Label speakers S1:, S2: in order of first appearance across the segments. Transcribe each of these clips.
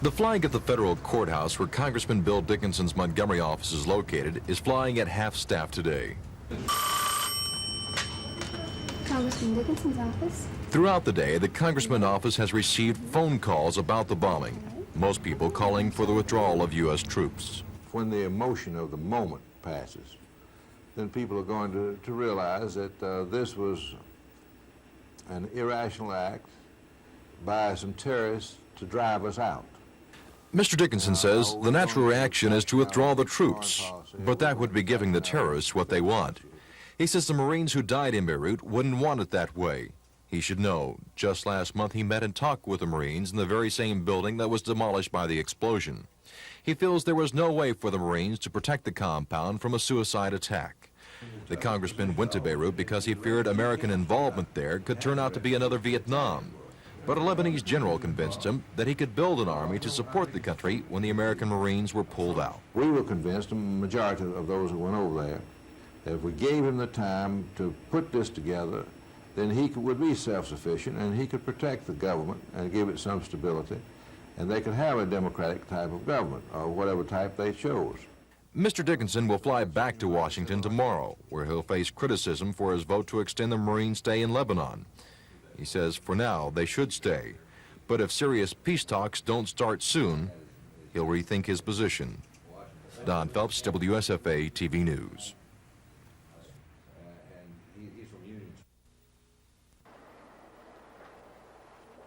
S1: The flag at the federal courthouse, where Congressman Bill Dickinson's Montgomery office is located, is flying at half-staff today.
S2: Congressman Dickinson's office.
S1: Throughout the day, the Congressman's office has received phone calls about the bombing, most people calling for the withdrawal of U.S. troops.
S3: When the emotion of the moment passes, then people are going to realize that this was an irrational act by some terrorists to drive us out.
S1: Mr. Dickinson says the natural reaction is to withdraw the troops, but that would be giving the terrorists what they want. He says the Marines who died in Beirut wouldn't want it that way. He should know, just last month he met and talked with the Marines in the very same building that was demolished by the explosion. He feels there was no way for the Marines to protect the compound from a suicide attack. The congressman went to Beirut because he feared American involvement there could turn out to be another Vietnam. But a Lebanese general convinced him that he could build an army to support the country when the American Marines were pulled out.
S3: We were convinced, the majority of those who went over there, that if we gave him the time to put this together, then he would be self-sufficient and he could protect the government and give it some stability, and they could have a democratic type of government, or whatever type they chose.
S1: Mr. Dickinson will fly back to Washington tomorrow, where he'll face criticism for his vote to extend the Marine stay in Lebanon. He says for now they should stay, but if serious peace talks don't start soon, he'll rethink his position. Don Phelps, WSFA TV News.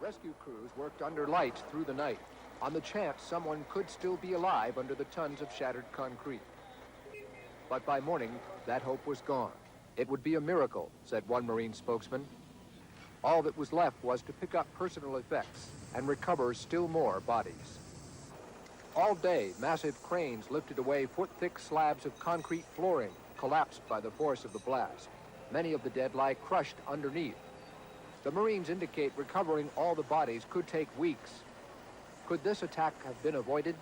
S4: Rescue crews worked under lights through the night on the chance someone could still be alive under the tons of shattered concrete. But by morning, that hope was gone. It would be a miracle, said one Marine spokesman. All that was left was to pick up personal effects and recover still more bodies. All day, massive cranes lifted away foot-thick slabs of concrete flooring, collapsed by the force of the blast. Many of the dead lie crushed underneath. The Marines indicate recovering all the bodies could take weeks. Could this attack have been avoided?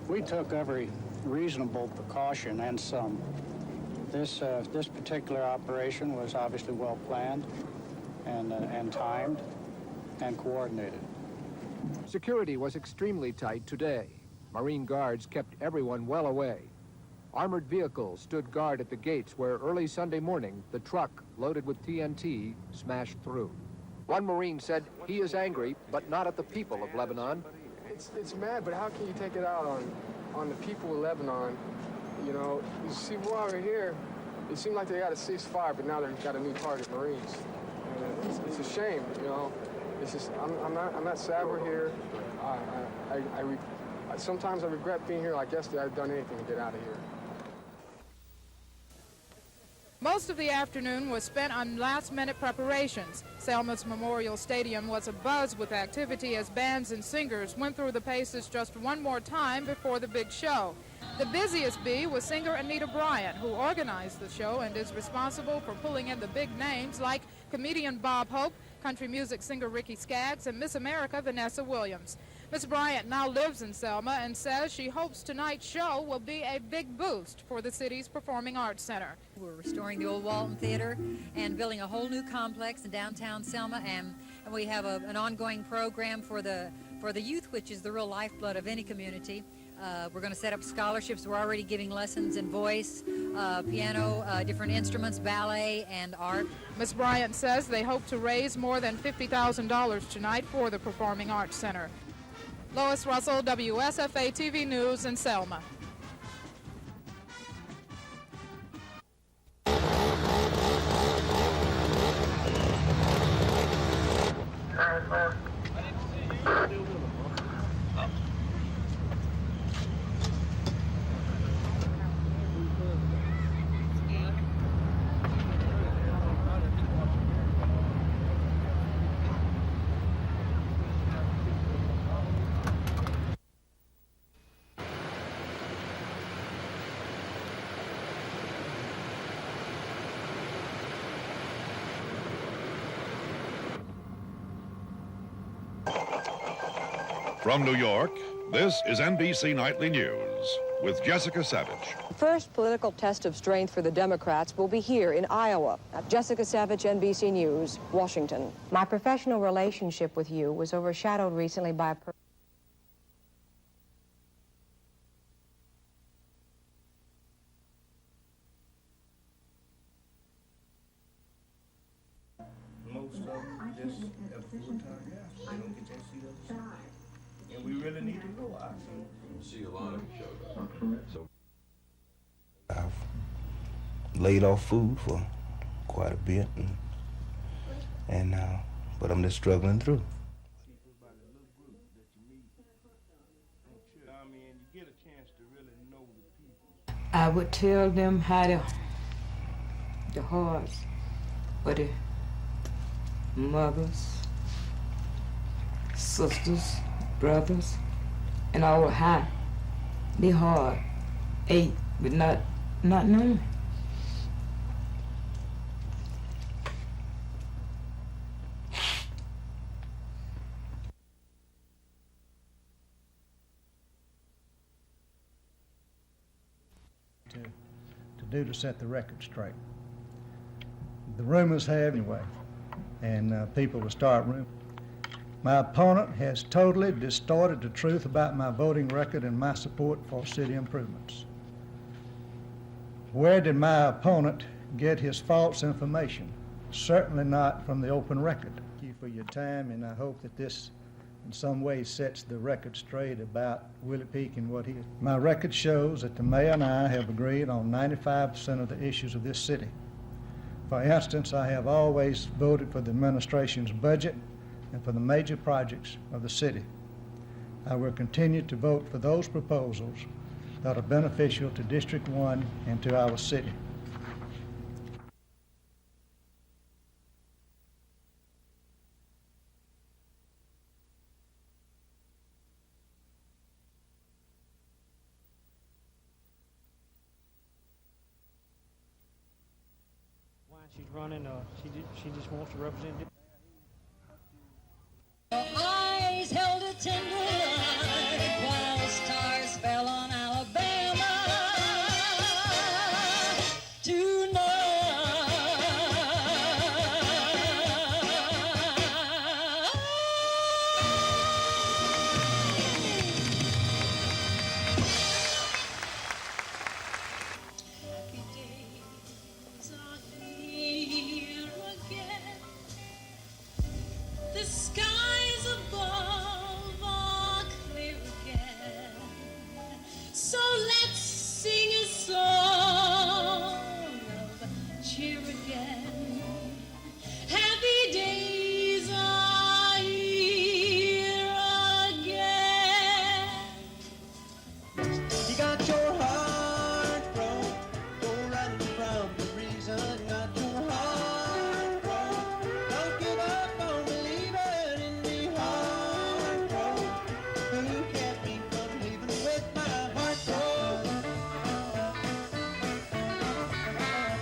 S5: We took every reasonable precaution and some. This particular operation was obviously well planned and timed and coordinated.
S4: Security was extremely tight today. Marine guards kept everyone well away. Armored vehicles stood guard at the gates where early Sunday morning, the truck loaded with TNT smashed through. One Marine said he is angry, but not at the people of Lebanon.
S6: It's mad, but how can you take it out on the people of Lebanon? You know, you see, we're over here, it seemed like they got a ceasefire, but now they've got a new target, Marines. And it's a shame, you know. It's just, I'm not sad we're here. Sometimes I regret being here like yesterday. I've done anything to get out of here.
S7: Most of the afternoon was spent on last-minute preparations. Selma's Memorial Stadium was abuzz with activity as bands and singers went through the paces just one more time before the big show. The busiest bee was singer Anita Bryant, who organized the show and is responsible for pulling in the big names like comedian Bob Hope, country music singer Ricky Skaggs, and Miss America Vanessa Williams. Miss Bryant now lives in Selma and says she hopes tonight's show will be a big boost for the city's Performing Arts Center.
S8: We're restoring the old Walton Theater and building a whole new complex in downtown Selma, and we have an ongoing program for the youth, which is the real lifeblood of any community. We're going to set up scholarships. We're already giving lessons in voice, piano, different instruments, ballet, and art.
S7: Ms. Bryant says they hope to raise more than $50,000 tonight for the Performing Arts Center. Lois Russell, WSFA TV News in Selma.
S9: From New York, this is NBC Nightly News with Jessica Savage.
S10: The first political test of strength for the Democrats will be here in Iowa. Jessica Savage, NBC News, Washington. My professional relationship with you was overshadowed recently by
S11: most of them just have full-time jobs. They don't get that seat up the street. And we really need to go out.
S1: See a lot of them showed up. So
S11: I've laid off food for quite a bit, but I'm just struggling through.
S12: I would tell them how the hearts for the mothers, sisters, brothers, and all how they heart ache, but not knowing.
S13: To do to set the record straight. The rumors have anyway, and people will start rumors. My opponent has totally distorted the truth about my voting record and my support for city improvements. Where did my opponent get his false information? Certainly not from the open record. Thank you for your time, and I hope that this in some way sets the record straight about Willie Peak and what he is. My record shows that the mayor and I have agreed on 95% of the issues of this city. For instance, I have always voted for the administration's budget and for the major projects of the city. I will continue to vote for those proposals that are beneficial to District 1 and to our city.
S5: She's running, she just wants to represent.
S14: Eyes held a tender light while the stars fell on Alabama tonight. Happy days are here again. The skies above are clear again. So let's sing a song of cheer again. Happy days are here again.
S15: You got your heart broke, go running from the reason. Got your heart broke, don't give up on believing in me. Heart broke, who kept me from leaving with my heart broke?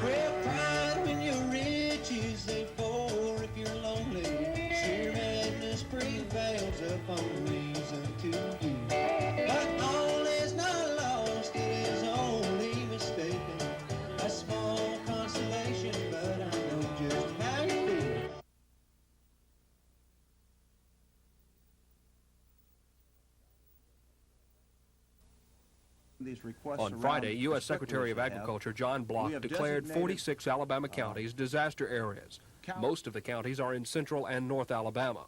S15: Well, pride when you're rich is a for if you're lonely. Sheer madness prevails upon reason to you. But all is not lost, it is only mistaken. A small consolation, but I know just how you feel.
S16: On Friday, U.S. Secretary of Agriculture John Block declared 46 Alabama counties disaster areas. Most of the counties are in central and north Alabama.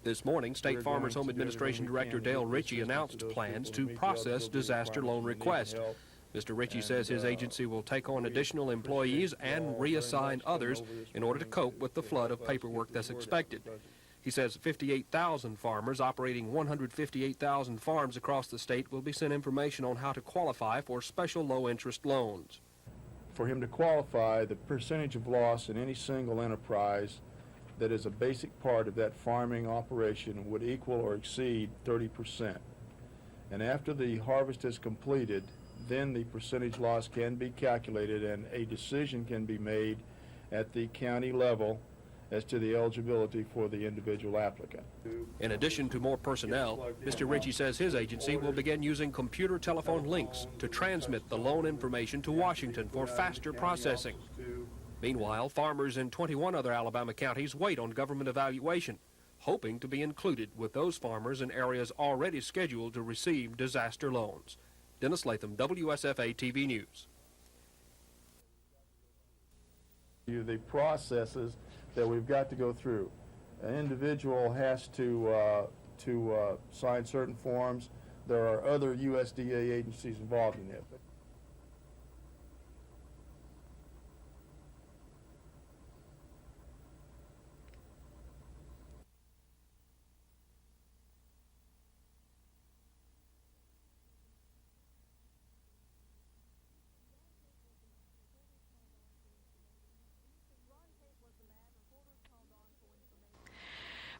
S16: This morning, State Farmers Home Administration Director Dale Ritchie announced plans to process disaster loan requests. Mr. Ritchie says his agency will take on additional employees and reassign others in order to cope with the flood of paperwork that's expected. He says 58,000 farmers operating 158,000 farms across the state will be sent information on how to qualify for special low-interest loans.
S17: For him to qualify, the percentage of loss in any single enterprise that is a basic part of that farming operation would equal or exceed 30%. And after the harvest is completed, then the percentage loss can be calculated and a decision can be made at the county level as to the eligibility for the individual applicant.
S16: In addition to more personnel, Mr. Ritchie says his agency will begin using computer telephone links to transmit the loan information to Washington for faster processing. Meanwhile, farmers in 21 other Alabama counties wait on government evaluation, hoping to be included with those farmers in areas already scheduled to receive disaster loans. Dennis Latham, WSFA TV News.
S17: The processes that we've got to go through. An individual has to sign certain forms. There are other USDA agencies involved in it.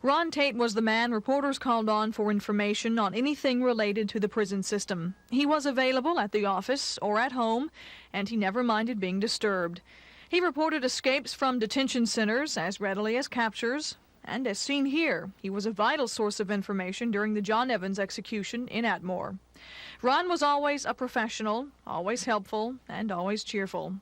S18: Ron Tate was the man reporters called on for information on anything related to the prison system. He was available at the office or at home, and he never minded being disturbed. He reported escapes from detention centers as readily as captures, and as seen here, he was a vital source of information during the John Evans execution in Atmore. Ron was always a professional, always helpful, and always cheerful.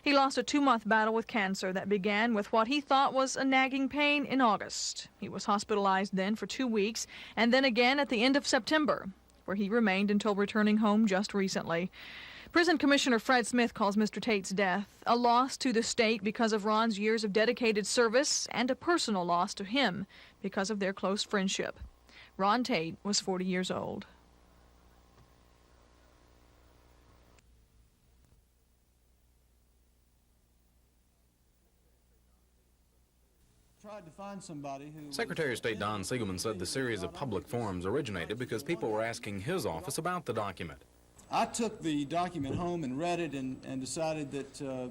S18: He lost a 2-month battle with cancer that began with what he thought was a nagging pain in August. He was hospitalized then for 2 weeks, and then again at the end of September, where he remained until returning home just recently. Prison Commissioner Fred Smith calls Mr. Tate's death a loss to the state because of Ron's years of dedicated service and a personal loss to him because of their close friendship. Ron Tate was 40 years old.
S19: Tried to find somebody who...
S20: Secretary of State Don Siegelman said the series of public forums originated because people were asking his office about the document.
S19: I took the document home and read it and decided that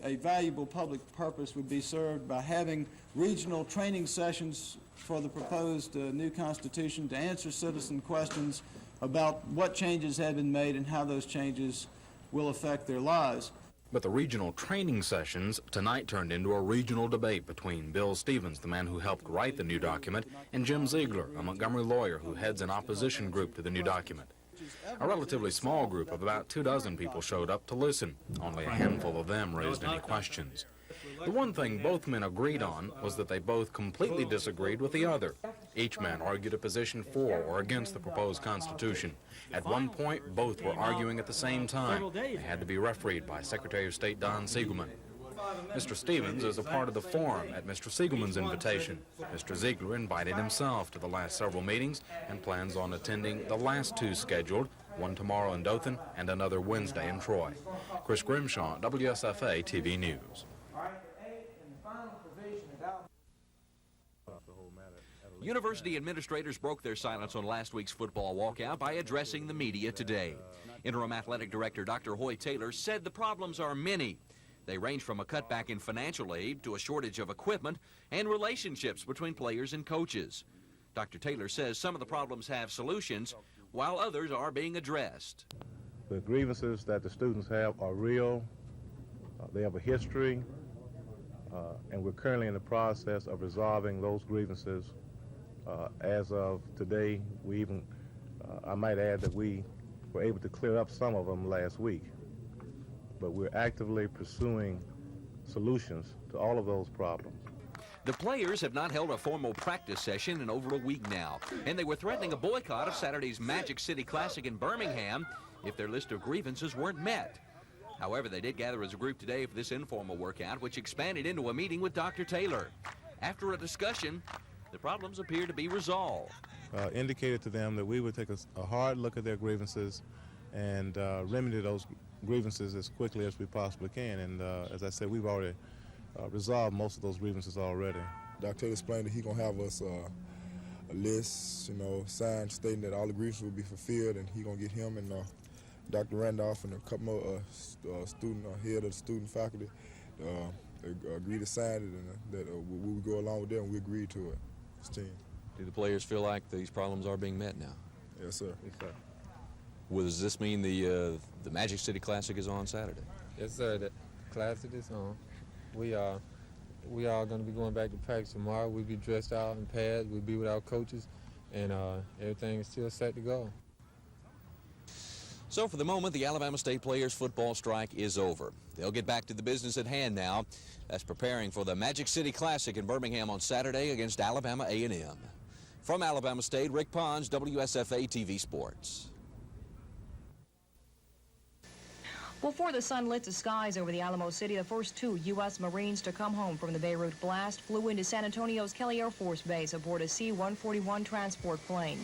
S19: a valuable public purpose would be served by having regional training sessions for the proposed new Constitution to answer citizen questions about what changes have been made and how those changes will affect their lives.
S20: But the regional training sessions tonight turned into a regional debate between Bill Stevens, the man who helped write the new document, and Jim Ziegler, a Montgomery lawyer who heads an opposition group to the new document. A relatively small group of about 24 people showed up to listen. Only a handful of them raised any questions. The one thing both men agreed on was that they both completely disagreed with the other. Each man argued a position for or against the proposed Constitution. At one point, both were arguing at the same time. They had to be refereed by Secretary of State Don Siegelman. Mr. Stevens is a part of the forum at Mr. Siegelman's invitation. Mr. Ziegler invited himself to the last several meetings and plans on attending the last 2 scheduled, one tomorrow in Dothan and another Wednesday in Troy. Chris Grimshaw, WSFA TV News.
S21: University administrators broke their silence on last week's football walkout by addressing the media today. Interim Athletic Director Dr. Hoy Taylor said the problems are many. They range from a cutback in financial aid to a shortage of equipment and relationships between players and coaches. Dr. Taylor says some of the problems have solutions, while others are being addressed.
S22: The grievances that the students have are real. They have a history, and we're currently in the process of resolving those grievances. As of today, we even, I might add that we were able to clear up some of them last week. But we're actively pursuing solutions to all of those problems.
S21: The players have not held a formal practice session in over a week now, and they were threatening a boycott of Saturday's Magic City Classic in Birmingham if their list of grievances weren't met. However, they did gather as a group today for this informal workout, which expanded into a meeting with Dr. Taylor. After a discussion, the problems appear to be resolved.
S22: Indicated to them that we would take a hard look at their grievances and remedy those grievances as quickly as we possibly can. And as I said, we've already resolved most of those grievances already.
S23: Dr. Taylor explained that he's going to have us a list, signed stating that all the grievances will be fulfilled, and he's going to get him and Dr. Randolph and a couple more head of the student faculty agree to sign it, and that we would go along with them, and we agreed to it.
S21: Do the players feel like these problems are being met now?
S23: Yes, sir. Yes, sir.
S21: Well, does this mean the Magic City Classic is on Saturday?
S24: Yes, sir. The Classic is on. We are going to be going back to practice tomorrow. We'll be dressed out in pads. We'll be with our coaches, and everything is still set to go.
S21: So for the moment, the Alabama State players' football strike is over. They'll get back to the business at hand now. That's preparing for the Magic City Classic in Birmingham on Saturday against Alabama A&M. From Alabama State, Rick Pons, WSFA TV Sports.
S10: Before the sun lit the skies over the Alamo City, the first 2 U.S. Marines to come home from the Beirut blast flew into San Antonio's Kelly Air Force Base aboard a C-141 transport plane.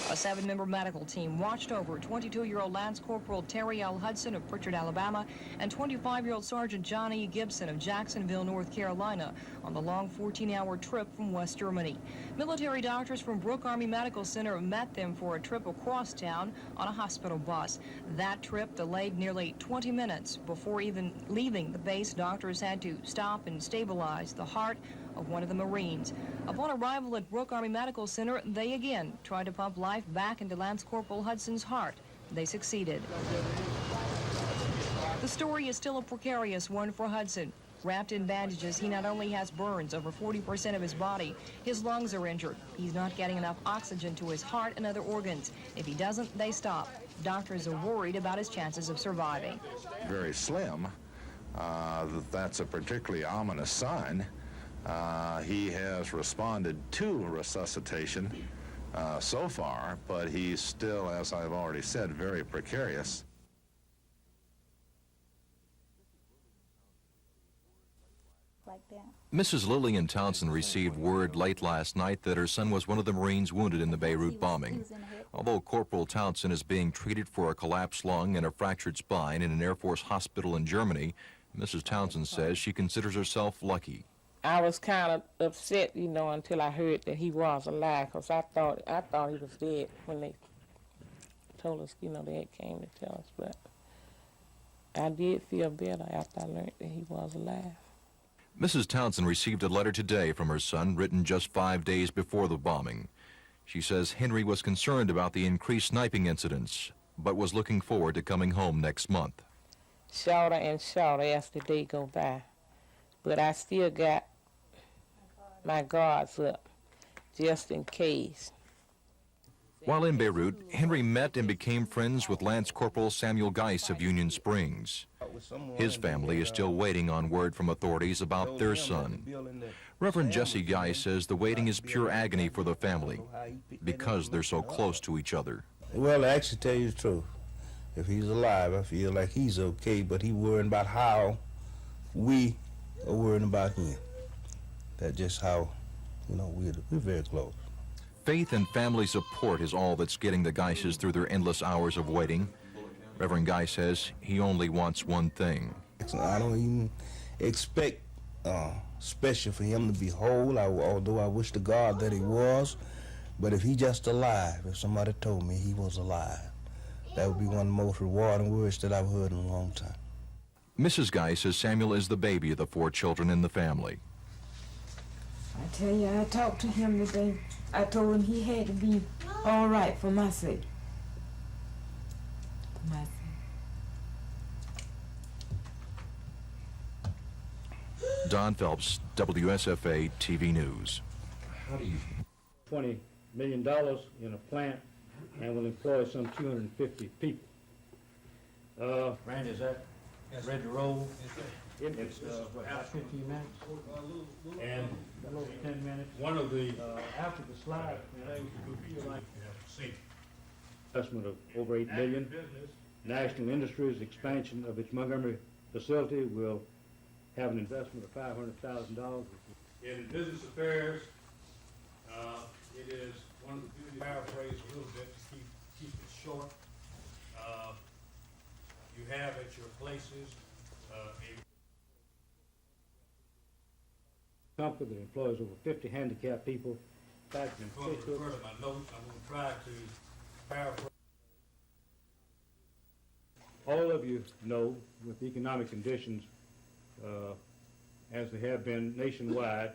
S10: A 7-member medical team watched over 22-year-old Lance Corporal Terry L. Hudson of Pritchard, Alabama, and 25-year-old Sergeant John E. Gibson of Jacksonville, North Carolina, on the long 14-hour trip from West Germany. Military doctors from Brooke Army Medical Center met them for a trip across town on a hospital bus. That trip delayed nearly 20 minutes. Before even leaving the base, doctors had to stop and stabilize the heart of one of the Marines. Upon arrival at Brooke Army Medical Center, they again tried to pump life back into Lance Corporal Hudson's heart. They succeeded. The story is still a precarious one for Hudson. Wrapped in bandages, he not only has burns over 40% of his body, his lungs are injured. He's not getting enough oxygen to his heart and other organs. If he doesn't, they stop. Doctors are worried about his chances of surviving.
S2: Very slim. That's a particularly ominous sign. He has responded to resuscitation so far, but he's still, as I've already said, very precarious.
S1: Mrs. Lillian Townsend received word late last night that her son was one of the Marines wounded in the Beirut bombing. Although Corporal Townsend is being treated for a collapsed lung and a fractured spine in an Air Force hospital in Germany, Mrs. Townsend says she considers herself lucky.
S3: I was kind of upset, you know, until I heard that he was alive, because I thought he was dead when they told us, you know, they had came to tell us. But I did feel better after I learned that he was alive.
S1: Mrs. Townsend received a letter today from her son, written just 5 days before the bombing. She says Henry was concerned about the increased sniping incidents, but was looking forward to coming home next month.
S3: Shorter and shorter as the day go by, but I still got my guards up, just in case.
S1: While in Beirut, Henry met and became friends with Lance Corporal Samuel Geis of Union Springs. His family is still waiting on word from authorities about their son. Reverend Jesse Geis says the waiting is pure agony for the family because they're so close to each other.
S11: Well, to actually tell you the truth, if he's alive, I feel like he's okay, but he's worrying about how we are worrying about him. That's just how, you know, we're very close.
S1: Faith and family support is all that's getting the Geises through their endless hours of waiting. Reverend Geis says he only wants one thing.
S11: I don't even expect special for him to be whole, although I wish to God that he was. But if he just alive, if somebody told me he was alive, that would be one of the most rewarding words that I've heard in a long time.
S1: Mrs. Geis says Samuel is the baby of the 4 children in the family.
S12: I tell you, I talked to him today. I told him he had to be all right for my sake. For my sake.
S1: Don Phelps, WSFA TV News.
S4: $20 million in a plant and will employ some 250 people. Randy, is that ready to roll? It's about 15 minutes. And 10 minutes. One of the after the slide, investment of over $8 million. National Industries expansion of its Montgomery facility will have an investment of $500,000. In business affairs, it is one of the beauty paraphrase a little bit to keep it short. You have at your places a company that employs over 50 handicapped people. In fact, I'm going to refer to my notes. I'm going to try to paraphrase. All of you know, with economic conditions as they have been nationwide,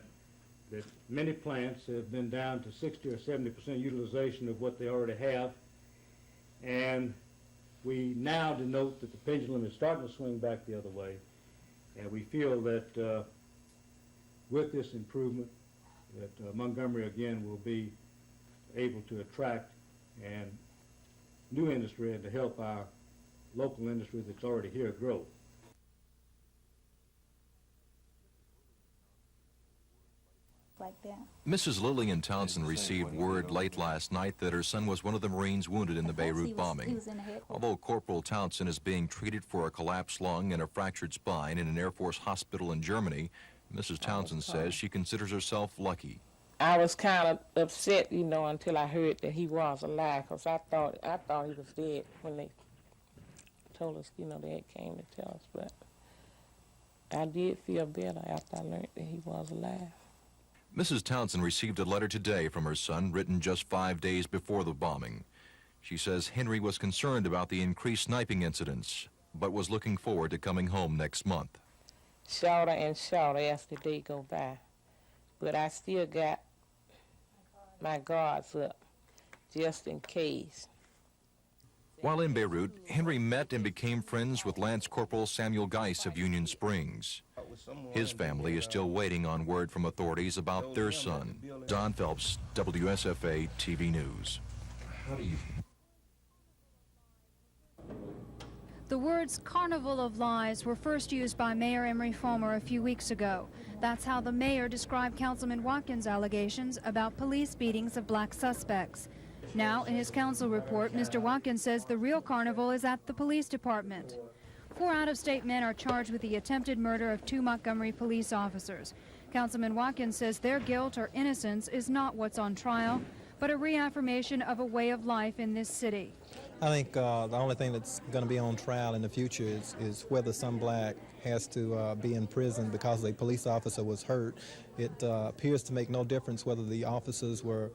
S4: that many plants have been down to 60 or 70% utilization of what they already have. And we now denote that the pendulum is starting to swing back the other way. And we feel that with this improvement, that Montgomery again will be able to attract and new industry and to help our local industry that's already here grow.
S6: like that.
S1: Mrs. Lillian Townsend received word late last night that her son was one of the Marines wounded in the Beirut bombing. Although Corporal Townsend is being treated for a collapsed lung and a fractured spine in an Air Force hospital in Germany, Mrs. Townsend says she considers herself lucky.
S3: I was kind of upset, until I heard that he was alive, because I thought he was dead when they told us, they had came to tell us. But I did feel better after I learned that he was alive.
S1: Mrs. Townsend received a letter today from her son, written just 5 days before the bombing. She says Henry was concerned about the increased sniping incidents, but was looking forward to coming home next month.
S3: Shorter and shorter as the day go by. But I still got my guards up, just in case.
S1: While in Beirut, Henry met and became friends with Lance Corporal Samuel Geis of Union Springs. His family is still waiting on word from authorities about their son. Don Phelps, WSFA TV News.
S7: The words "Carnival of Lies" were first used by Mayor Emery Fulmer a few weeks ago. That's how the mayor described Councilman Watkins' allegations about police beatings of black suspects. Now, in his council report, Mr. Watkins says the real carnival is at the police department. 4 out-of-state men are charged with the attempted murder of 2 Montgomery police officers. Councilman Watkins says their guilt or innocence is not what's on trial, but a reaffirmation of a way of life in this city.
S8: I think the only thing that's going to be on trial in the future is whether some black has to be in prison because a police officer was hurt. It appears to make no difference whether the officers were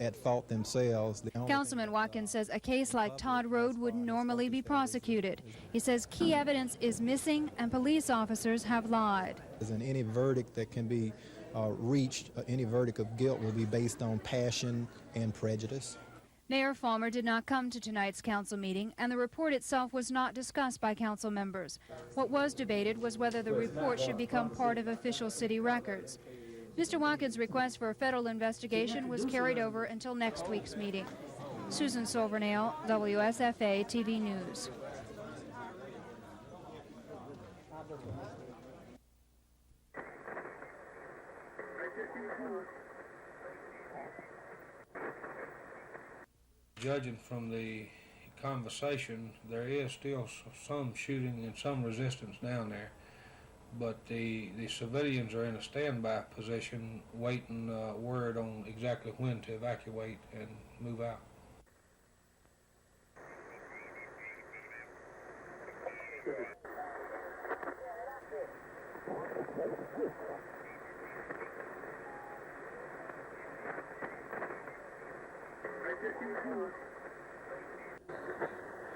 S8: at fault themselves.
S7: Councilman Watkins says a case like Todd Road wouldn't normally be prosecuted. He says key evidence is missing and police officers have lied.
S8: And any verdict that can be reached, any verdict of guilt will be based on passion and prejudice.
S7: Mayor Fulmer did not come to tonight's council meeting, and the report itself was not discussed by council members. What was debated was whether the report should become part of official city records. Mr. Watkins' request for a federal investigation was carried over until next week's meeting. Susan Silvernail, WSFA TV News.
S4: Judging from the conversation, there is still some shooting and some resistance down there, but the civilians are in a standby position waiting word on exactly when to evacuate and move out.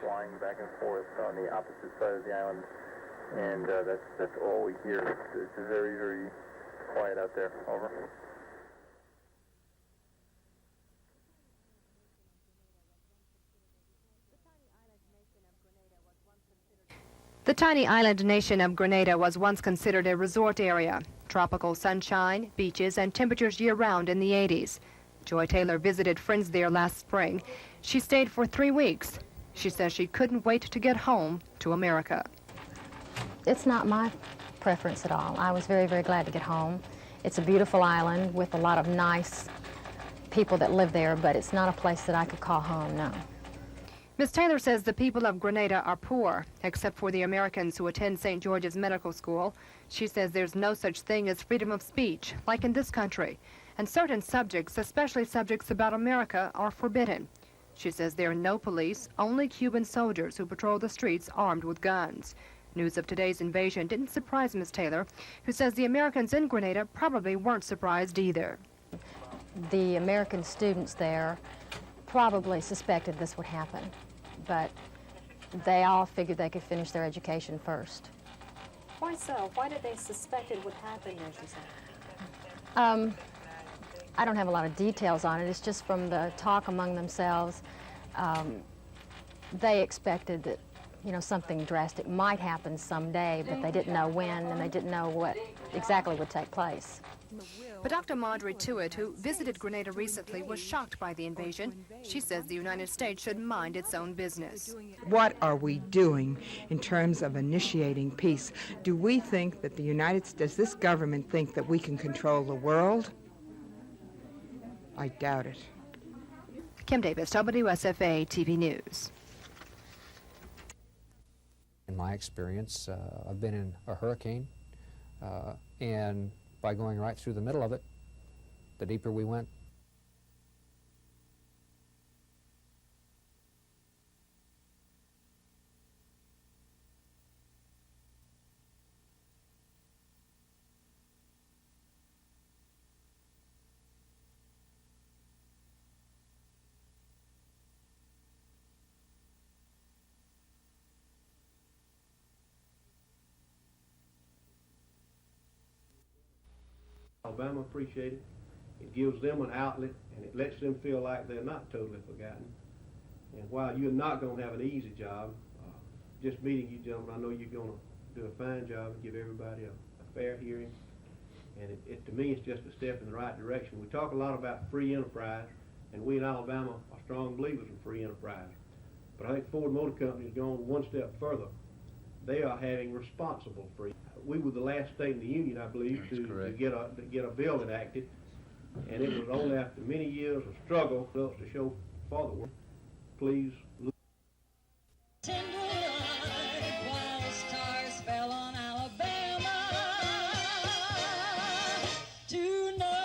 S9: Flying back and forth on the opposite side of the island, and that's all we hear. It's very, very quiet out there. Over.
S25: The tiny island nation of Grenada was once considered a resort area. Tropical sunshine, beaches, and temperatures year-round in the 80s. Joy Taylor visited friends there last spring. She stayed for 3 weeks. She says she couldn't wait to get home to America.
S26: It's not my preference at all. I was very, very glad to get home. It's a beautiful island with a lot of nice people that live there, but it's not a place that I could call home, no.
S25: Ms. Taylor says the people of Grenada are poor, except for the Americans who attend St. George's Medical School. She says there's no such thing as freedom of speech, like in this country, and certain subjects, especially subjects about America, are forbidden. She says there are no police, only Cuban soldiers who patrol the streets armed with guns. News of today's invasion didn't surprise Ms. Taylor, who says the Americans in Grenada probably weren't surprised either.
S26: The American students there probably suspected this would happen, but they all figured they could finish their education first.
S27: Why so? Why did they suspect it would happen, as you say?
S26: I don't have a lot of details on it. It's just from the talk among themselves. They expected that, you know, something drastic might happen someday, but they didn't know when, and they didn't know what exactly would take place.
S25: But Dr. Marjorie Tewitt, who visited Grenada recently, was shocked by the invasion. She says the United States should mind its own business.
S28: What are we doing in terms of initiating peace? Do we think that does this government think that we can control the world? I doubt it.
S25: Kim Davis, WSFA TV News.
S5: In my experience, I've been in a hurricane, and by going right through the middle of it, the deeper we went,
S6: Alabama appreciate it. It gives them an outlet, and it lets them feel like they're not totally forgotten. And while you're not going to have an easy job, just meeting you gentlemen, I know you're going to do a fine job and give everybody a fair hearing. And to me, it's just a step in the right direction. We talk a lot about free enterprise, and we in Alabama are strong believers in free enterprise. But I think Ford Motor Company has gone one step further. They are having responsible free. We were the last state in the union, I believe, to get a bill enacted, and it was only after many years of struggle for us to show for the world. Please look.
S13: While stars fell on Alabama tonight.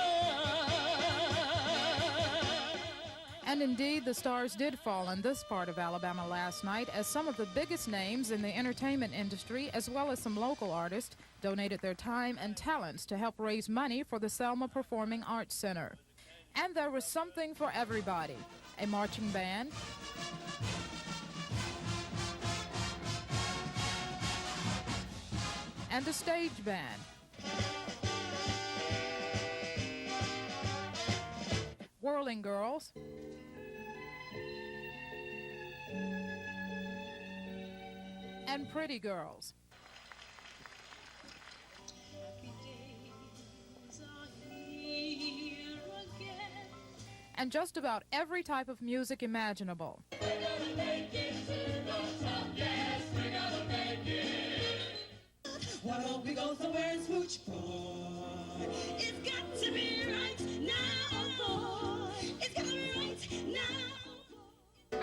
S14: And indeed, the stars did fall in this part of Alabama last night as some of the biggest names in the entertainment industry, as well as some local artists, donated their time and talents to help raise money for the Selma Performing Arts Center. And there was something for everybody: a marching band, and a stage band, whirling girls, and pretty girls. And just about every type of music imaginable.
S13: Why don't we go somewhere and smooch, boy? It's got to be right now, boy. It's got to be right now.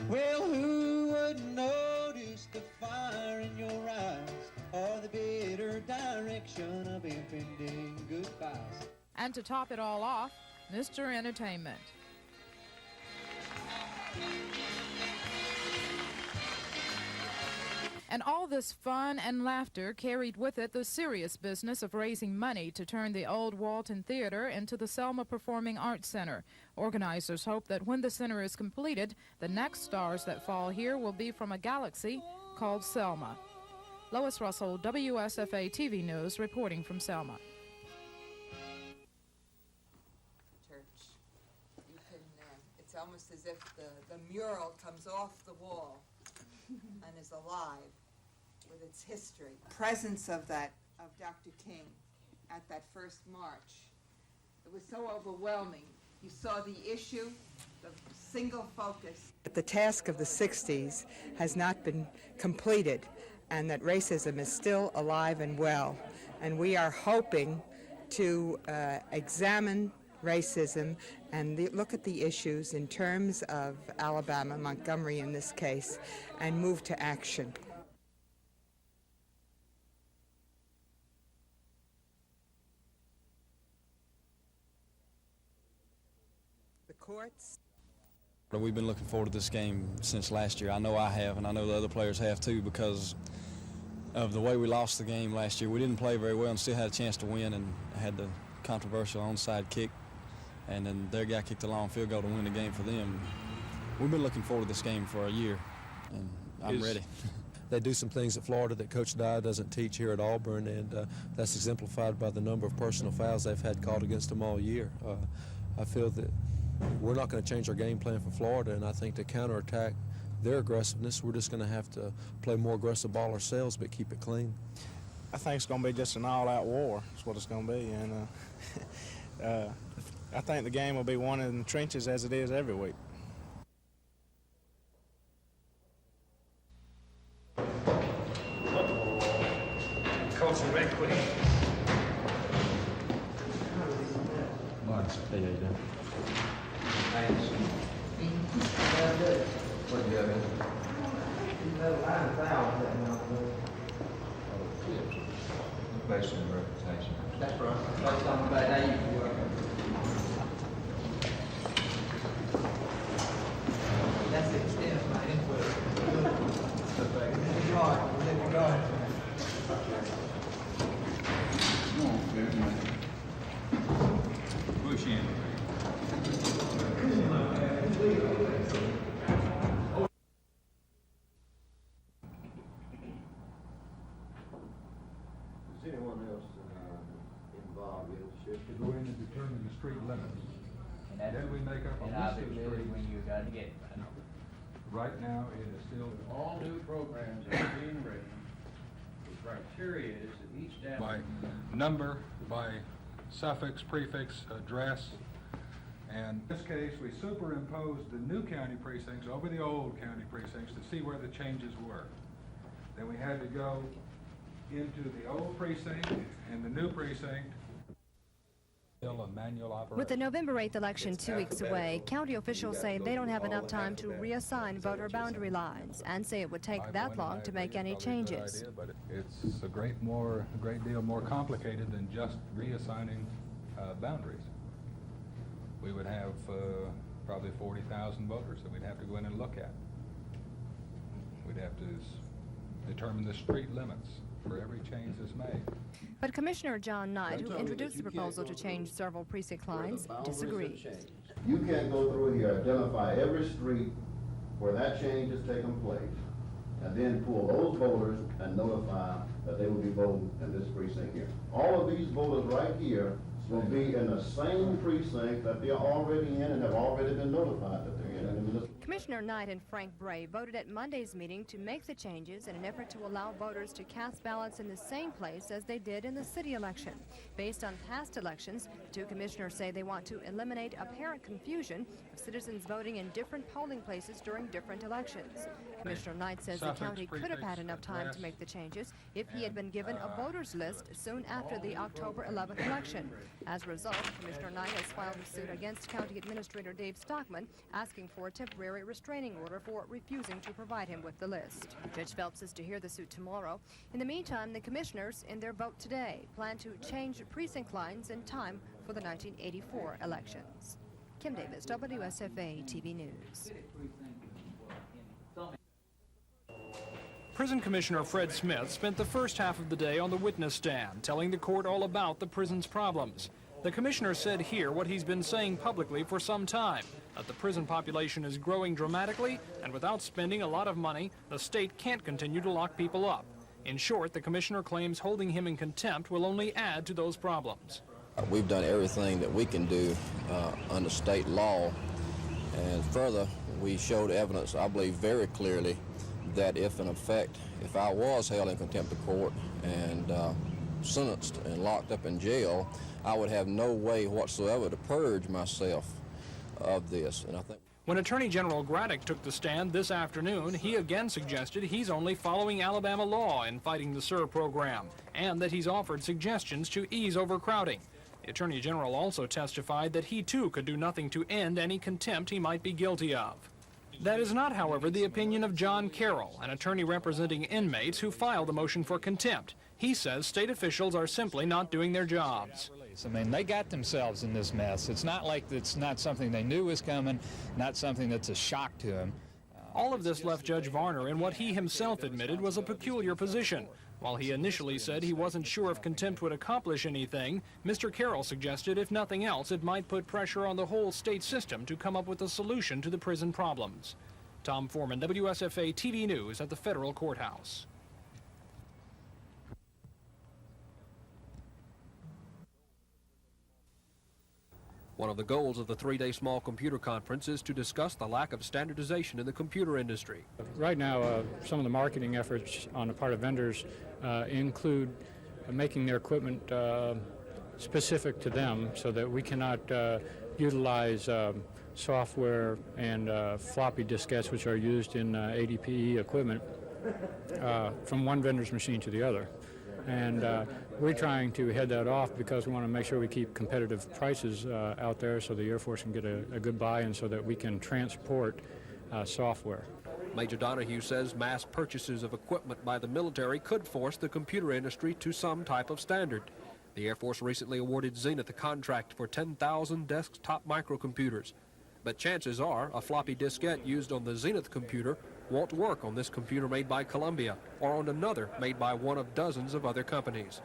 S15: Well, who would notice the fire in your eyes or the bitter direction of impending goodbyes?
S14: And to top it all off, Mr. Entertainment. And all this fun and laughter carried with it the serious business of raising money to turn the old Walton Theater into the Selma Performing Arts Center. Organizers hope that when the center is completed, the next stars that fall here will be from a galaxy called Selma. Lois Russell, WSFA TV News, reporting from Selma.
S16: It's almost as if the mural comes off the wall and is alive with its history. Presence of Dr. King at that first march, it was so overwhelming. You saw the issue, the single focus.
S28: The task of the 60s has not been completed, and that racism is still alive and well. And we are hoping to examine racism and look at the issues in terms of Alabama, Montgomery in this case, and move to action. The courts.
S17: We've been looking forward to this game since last year. I know I have, and I know the other players have too, because of the way we lost the game last year. We didn't play very well and still had a chance to win, and had the controversial onside kick, and then their guy kicked a long field goal to win the game for them. We've been looking forward to this game for a year, and I'm ready.
S18: They do some things at Florida that Coach Dye doesn't teach here at Auburn, and that's exemplified by the number of personal fouls they've had called against them all year. I feel that we're not going to change our game plan for Florida, and I think to counterattack their aggressiveness, we're just going to have to play more aggressive ball ourselves, but keep it clean.
S29: I think it's going to be just an all-out war. That's what it's going to be, and I think the game will be won in the trenches as it is every week.
S30: Cultural equity.
S2: Hey, how you doing?
S12: Thanks.
S2: What do you have in? Based on your reputation.
S12: That's right. Based on about how you work. That's the extent of my input. Let me go.
S2: Push in.
S10: Is anyone else involved in the shift?
S11: To go in and determine the street limits.
S19: And that's
S11: Then we make up a
S19: and
S11: list
S19: I'll
S11: of
S19: be ready
S11: streets.
S19: when you got to get it.
S11: Right now, it is still
S19: All new programs are being written. The criteria is that each staff.
S11: by number, by suffix, prefix, address. And in this case, we superimposed the new county precincts over the old county precincts to see where the changes were. Then we had to go into the old precinct and the new precinct. Still a manual operation.
S25: With the November 8th election 2 weeks away, county officials say they don't have enough time to reassign voter boundary lines and say it would take that long to make any changes.
S11: But it's a great deal more complicated than just reassigning boundaries. We would have probably 40,000 voters that we'd have to go in and look at. We'd have to determine the street limits for every change that's made.
S25: But Commissioner John Knight, who introduced the proposal to change several precinct lines, disagreed.
S10: You can't go through here, identify every street where that change has taken place, and then pull those voters and notify that they will be voting in this precinct here. All of these voters right here will be in the same precinct that they are already in and have already been notified that they're in.
S25: Commissioner Knight and Frank Bray voted at Monday's meeting to make the changes in an effort to allow voters to cast ballots in the same place as they did in the city election. Based on past elections, the two commissioners say they want to eliminate apparent confusion of citizens voting in different polling places during different elections. Commissioner Knight says the county could have had enough time to make the changes if he had been given a voters list soon after the October 11th election. As a result, Commissioner Knight has filed a suit against County Administrator Dave Stockman, asking for a temporary restraining order for refusing to provide him with the list. Judge Phelps is to hear the suit tomorrow. In the meantime, the commissioners, in their vote today, plan to change precinct lines in time for the 1984 elections. Kim Davis, WSFA TV News.
S20: Prison Commissioner Fred Smith spent the first half of the day on the witness stand, telling the court all about the prison's problems. The commissioner said here what he's been saying publicly for some time, that the prison population is growing dramatically, and without spending a lot of money, the state can't continue to lock people up. In short, the commissioner claims holding him in contempt will only add to those problems.
S21: We've done everything that we can do under state law, and further, we showed evidence, I believe very clearly, that if in effect, if I was held in contempt of court and sentenced and locked up in jail, I would have no way whatsoever to purge myself of this. And I think
S20: when Attorney General Braddock took the stand this afternoon, he again suggested he's only following Alabama law in fighting the SIR program, and that he's offered suggestions to ease overcrowding. The Attorney General also testified that he too could do nothing to end any contempt he might be guilty of. That is not, however, the opinion of John Carroll, an attorney representing inmates who filed the motion for contempt. He says state officials are simply not doing their jobs.
S22: I mean, they got themselves in this mess. It's not like it's not something they knew was coming, not something that's a shock to them.
S20: All of this left Judge Varner in what he himself admitted was a peculiar position. While he initially said he wasn't sure if contempt would accomplish anything, Mr. Carroll suggested if nothing else, it might put pressure on the whole state system to come up with a solution to the prison problems. Tom Foreman, WSFA TV News at the Federal Courthouse.
S23: One of the goals of the three-day small computer conference is to discuss the lack of standardization in the computer industry.
S24: Right now, some of the marketing efforts on the part of vendors include making their equipment specific to them so that we cannot utilize software and floppy diskettes which are used in ADPE equipment from one vendor's machine to the other. And we're trying to head that off because we want to make sure we keep competitive prices out there so the Air Force can get a good buy-in so that we can transport software.
S23: Major Donahue says mass purchases of equipment by the military could force the computer industry to some type of standard. The Air Force recently awarded Zenith a contract for 10,000 desktop microcomputers. But chances are a floppy diskette used on the Zenith computer won't work on this computer made by Columbia or on another made by one of dozens of other companies.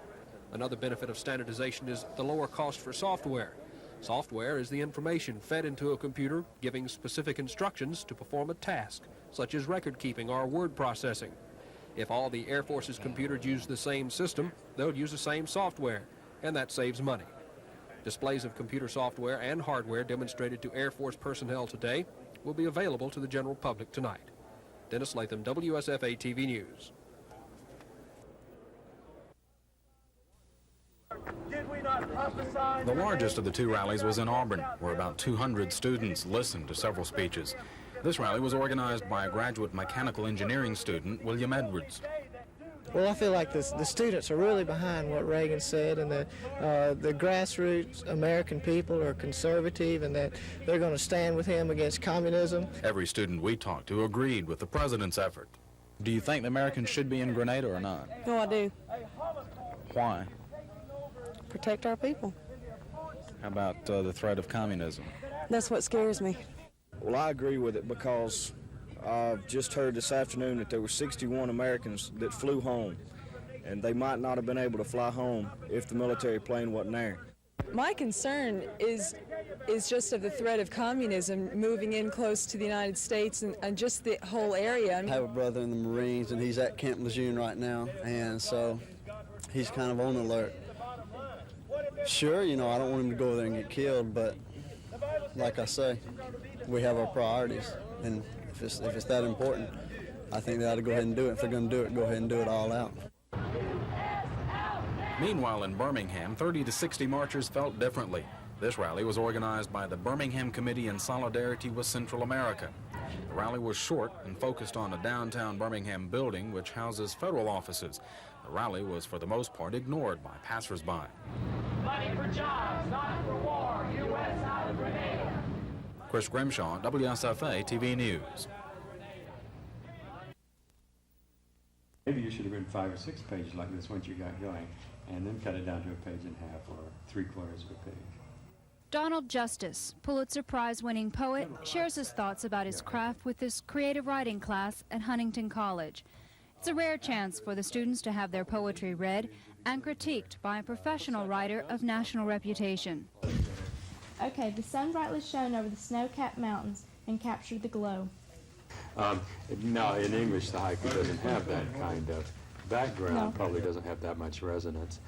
S23: Another benefit of standardization is the lower cost for software. Software is the information fed into a computer giving specific instructions to perform a task, such as record keeping or word processing. If all the Air Force's computers use the same system, they'll use the same software, and that saves money. Displays of computer software and hardware demonstrated to Air Force personnel today will be available to the general public tonight. Dennis Latham, WSFA TV News.
S1: The largest of the two rallies was in Auburn, where about 200 students listened to several speeches. This rally was organized by a graduate mechanical engineering student, William Edwards.
S3: Well, I feel like the students are really behind what Reagan said, and that the grassroots American people are conservative and that they're going to stand with him against communism.
S1: Every student we talked to agreed with the president's effort. Do you think the Americans should be in Grenada or not?
S4: No, I do.
S1: Why?
S4: Protect our people.
S1: How about the threat of communism?
S4: That's what scares me.
S5: Well, I agree with it because I've just heard this afternoon that there were 61 Americans that flew home, and they might not have been able to fly home if the military plane wasn't there.
S4: My concern is just of the threat of communism moving in close to the United States and just the whole area.
S7: I have a brother in the Marines, and he's at Camp Lejeune right now, and so he's kind of on alert. Sure, you know, I don't want him to go there and get killed, but like I say, we have our priorities, and if it's that important, I think they ought to go ahead and do it. If they're going to do it, go ahead and do it all out.
S1: Meanwhile, in Birmingham, 30 to 60 marchers felt differently. This rally was organized by the Birmingham Committee in Solidarity with Central America. The rally was short and focused on a downtown Birmingham building which houses federal offices. The rally was for the most part ignored by passersby.
S8: Money for jobs, not for war. U.S. out of Grenada.
S1: Chris Grimshaw, WSFA TV News.
S9: Maybe you should have written 5 or 6 pages like this once you got going, and then cut it down to a page and a half or 3/4 of a page.
S26: Donald Justice, Pulitzer Prize-winning poet, shares his thoughts about his craft with this creative writing class at Huntington College. It's a rare chance for the students to have their poetry read and critiqued by a professional writer of national reputation.
S27: Okay, the sun brightly shone over the snow-capped mountains and captured the glow.
S9: No, in English, the haiku doesn't have that kind of background, probably doesn't have that much resonance.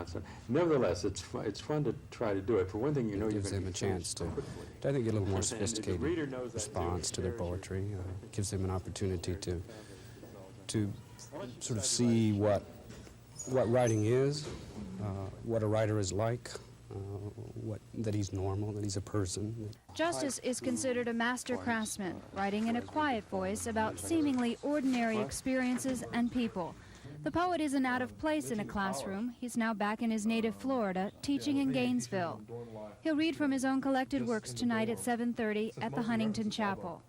S9: So, nevertheless, it's fun to try to do it. For one thing, you know,
S30: gives them a chance to, I think, get a little more sophisticated response to their poetry. Gives them an opportunity to sort of see what writing is, what a writer is like, that he's normal, that he's a person.
S26: Justice is considered a master craftsman, writing in a quiet voice about seemingly ordinary experiences and people. The poet isn't out of place in a classroom. He's now back in his native Florida, teaching in Gainesville. He'll read from his own collected works tonight at 7:30 at the Huntington Chapel.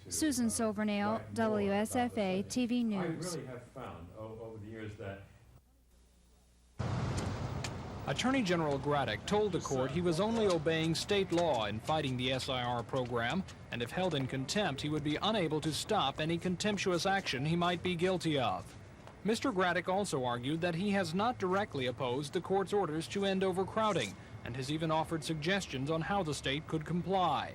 S26: Susan Silvernail, WSFA TV News.
S9: I really have found over the years that
S20: Attorney General Graddick told the court he was only obeying state law in fighting the SIR program, and if held in contempt, he would be unable to stop any contemptuous action he might be guilty of. Mr. Graddick also argued that he has not directly opposed the court's orders to end overcrowding, and has even offered suggestions on how the state could comply.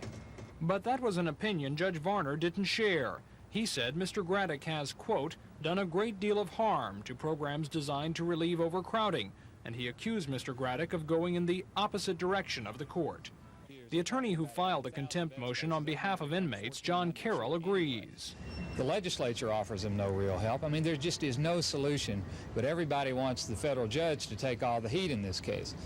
S20: But that was an opinion Judge Varner didn't share. He said Mr. Graddick has, quote, done a great deal of harm to programs designed to relieve overcrowding, and he accused Mr. Graddick of going in the opposite direction of the court. The attorney who filed the contempt motion on behalf of inmates, John Carroll, agrees.
S22: The legislature offers them no real help. I mean, there just is no solution, but everybody wants the federal judge to take all the heat in this case.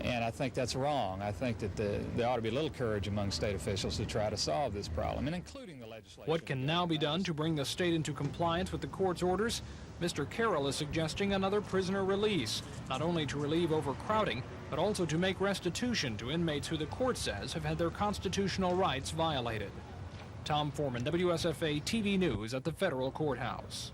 S22: And I think that's wrong. I think that there ought to be a little courage among state officials to try to solve this problem, and including the legislature.
S20: What can now be done to bring the state into compliance with the court's orders? Mr. Carroll is suggesting another prisoner release, not only to relieve overcrowding, but also to make restitution to inmates who the court says have had their constitutional rights violated. Tom Foreman, WSFA TV News at the federal courthouse.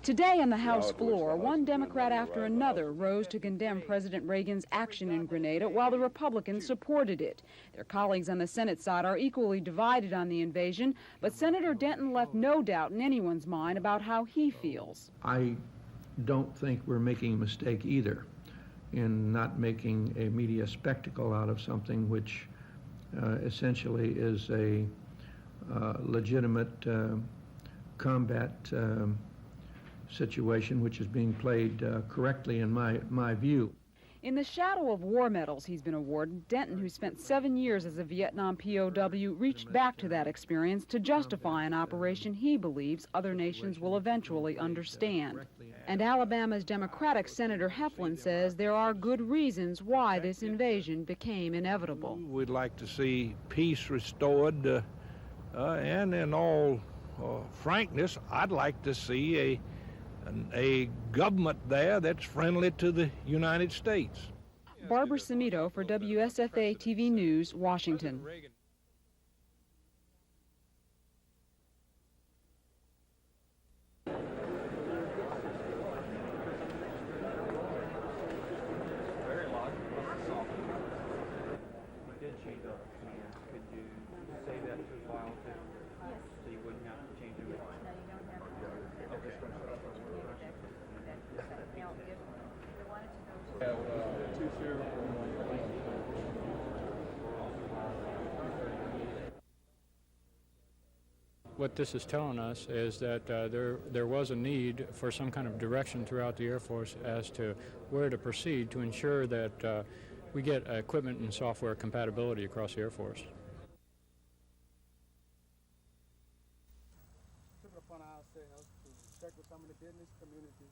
S6: Today on the House floor, one Democrat after another rose to condemn President Reagan's action in Grenada while the Republicans supported it. Their colleagues on the Senate side are equally divided on the invasion, but Senator Denton left no doubt in anyone's mind about how he feels.
S12: I don't think we're making a mistake either in not making a media spectacle out of something which essentially is a legitimate combat situation which is being played correctly in my view.
S6: In the shadow of war medals he's been awarded, Denton, who spent 7 years as a Vietnam POW, reached back to that experience to justify an operation he believes other nations will eventually understand. And Alabama's Democratic Senator Heflin says there are good reasons why this invasion became inevitable.
S13: We'd like to see peace restored, and in all frankness, I'd like to see a government there that's friendly to the United States.
S6: Barbara Samito for WSFA TV News, Washington.
S24: What this is telling us is that there was a need for some kind of direction throughout the Air Force as to where to proceed to ensure that we get equipment and software compatibility across the Air Force.
S14: Took it upon ourselves to check with some of the business community.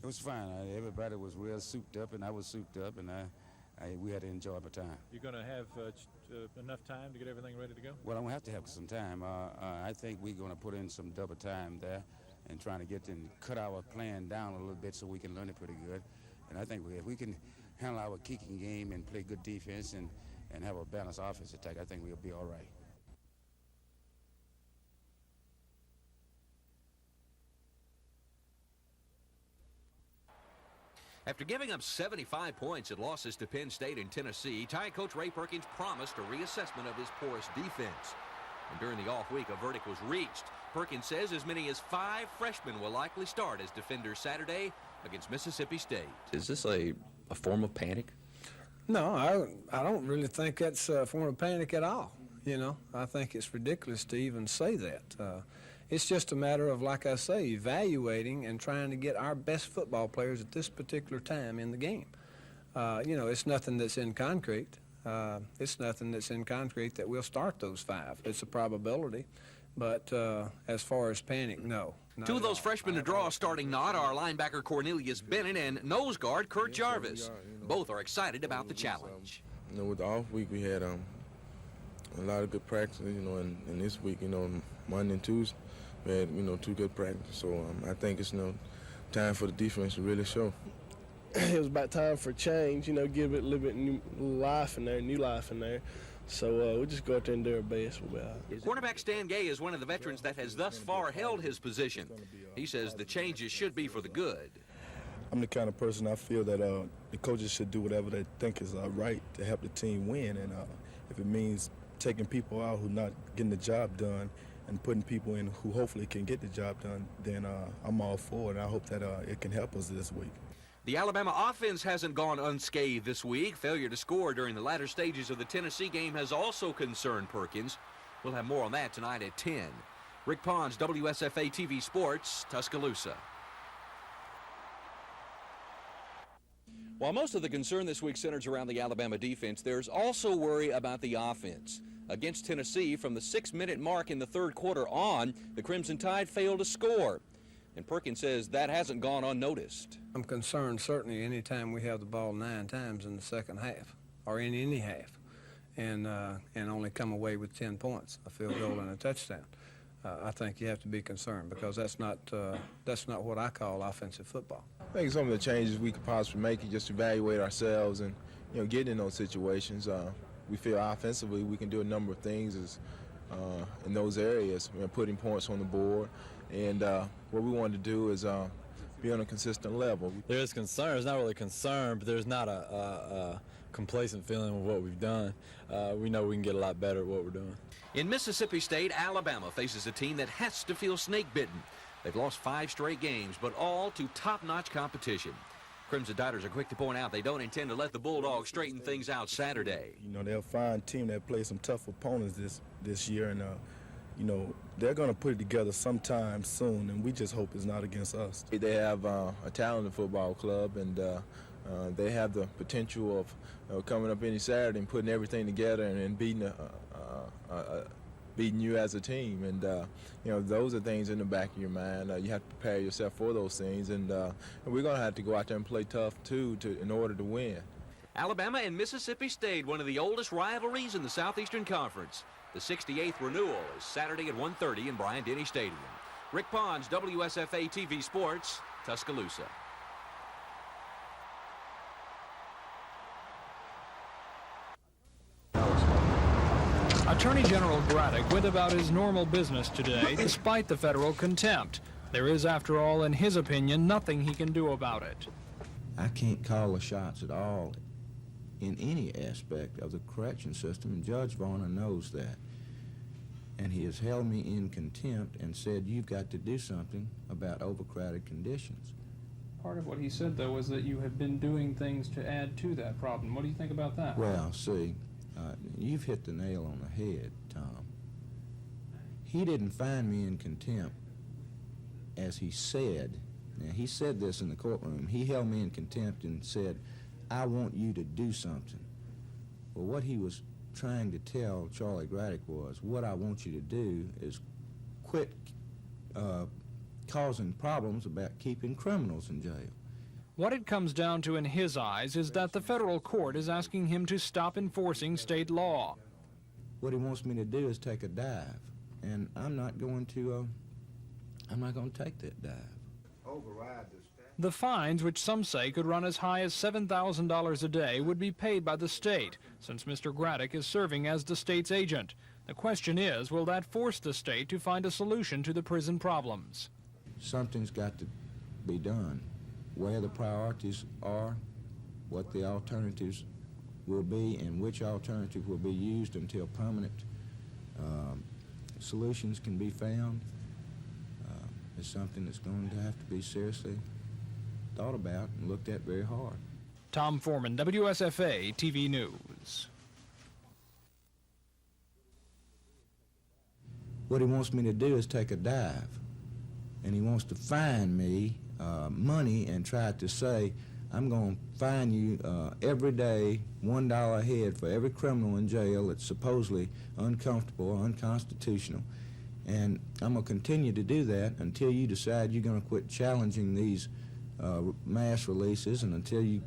S15: It was fine. Everybody was well souped up, and I was souped up, and we had to enjoy our time.
S16: You're going to have enough time to get everything ready to go?
S15: Well, I'm going to have to have some time. I think we're going to put in some double time there and trying to get and cut our plan down a little bit so we can learn it pretty good. And I think if we can handle our kicking game and play good defense and have a balanced offensive attack, I think we'll be all right.
S17: After giving up 75 points at losses to Penn State and Tennessee, Tide coach Ray Perkins promised a reassessment of his porous defense. And during the off week, a verdict was reached. Perkins says as many as 5 freshmen will likely start as defenders Saturday against Mississippi State.
S18: Is this a form of panic?
S28: No, I don't really think that's a form of panic at all. You know, I think it's ridiculous to even say that. It's just a matter of, like I say, evaluating and trying to get our best football players at this particular time in the game. You know, it's nothing that's in concrete. It's nothing that's in concrete that we'll start those 5. It's a probability. But as far as panic, no.
S17: 2 of those freshmen to draw starting not are linebacker Cornelius Bennett and nose guard Kurt Jarvis. Both are excited about the challenge.
S29: You know, with the off week, we had a lot of good practice, you know, and this week, you know, Monday and Tuesday, we had, you know, 2 good practices. So I think it's, you know, time for the defense to really show.
S14: It was about time for change, you know, give it a little bit new life in there. So we'll just go out there and do our best. We'll be all right.
S17: Quarterback Stan Gay is one of the veterans that has thus far held his position. He says the changes should be for the good.
S31: I'm the kind of person I feel that the coaches should do whatever they think is right to help the team win. And if it means taking people out who not getting the job done and putting people in who hopefully can get the job done, then I'm all for it. And I hope that it can help us this week.
S17: The Alabama offense hasn't gone unscathed this week. Failure to score during the latter stages of the Tennessee game has also concerned Perkins. We'll have more on that tonight at 10. Rick Pons, WSFA TV Sports, Tuscaloosa. While most of the concern this week centers around the Alabama defense, there's also worry about the offense. Against Tennessee, from the 6-minute mark in the third quarter on, the Crimson Tide failed to score. And Perkins says that hasn't gone unnoticed.
S28: I'm concerned certainly anytime we have the ball 9 times in the second half, or in any half, and only come away with 10 points, a field goal and a touchdown. I think you have to be concerned because that's not what I call offensive football.
S29: I think some of the changes we could possibly make is just evaluate ourselves and, get in those situations. We feel offensively we can do a number of things in those areas, putting points on the board. And what we want to do is be on a consistent level.
S2: There is concern. It's not really concern, but there's not a complacent feeling with what we've done. We know we can get a lot better at what we're doing.
S17: In Mississippi State, Alabama faces a team that has to feel snake-bitten. They've lost 5 straight games, but all to top-notch competition. Crimson Tiders are quick to point out they don't intend to let the Bulldogs straighten things out Saturday.
S31: They're a fine team that plays some tough opponents this year, and they're going to put it together sometime soon, and we just hope it's not against us.
S29: They have a talented football club, and they have the potential of coming up any Saturday and putting everything together and beating you as a team. And those are things in the back of your mind. You have to prepare yourself for those things, and we're going to have to go out there and play tough too in order to win.
S17: Alabama and Mississippi State, one of the oldest rivalries in the Southeastern Conference. The 68th renewal is Saturday at 1:30 in Bryant-Denny Stadium. Rick Pons, WSFA TV Sports, Tuscaloosa.
S20: Attorney General Braddock went about his normal business today despite the federal contempt. There is, after all, in his opinion, nothing he can do about it.
S3: I can't call the shots at all in any aspect of the correction system, and Judge Varner knows that. And he has held me in contempt and said, you've got to do something about overcrowded conditions.
S20: Part of what he said, though, was that you have been doing things to add to that problem. What do you think about that?
S3: Well, see, you've hit the nail on the head, Tom. He didn't find me in contempt, as he said. Now, he said this in the courtroom. He held me in contempt and said, I want you to do something. Well, what he was trying to tell Charlie Braddock was, what I want you to do is quit causing problems about keeping criminals in jail.
S20: What it comes down to in his eyes is that the federal court is asking him to stop enforcing state law.
S3: What he wants me to do is take a dive, and I'm not going to take that dive.
S20: Override the state. The fines, which some say could run as high as $7,000 a day, would be paid by the state, since Mr. Braddock is serving as the state's agent. The question is, will that force the state to find a solution to the prison problems?
S3: Something's got to be done. Where the priorities are, what the alternatives will be, and which alternative will be used until permanent solutions can be found, is something that's going to have to be seriously thought about and looked at very hard.
S20: Tom Foreman, WSFA TV News.
S3: What he wants me to do is take a dive, and he wants to fine me money and try to say, I'm going to fine you every day $1 a head for every criminal in jail that's supposedly uncomfortable or unconstitutional. And I'm going to continue to do that until you decide you're going to quit challenging these mass releases, and until you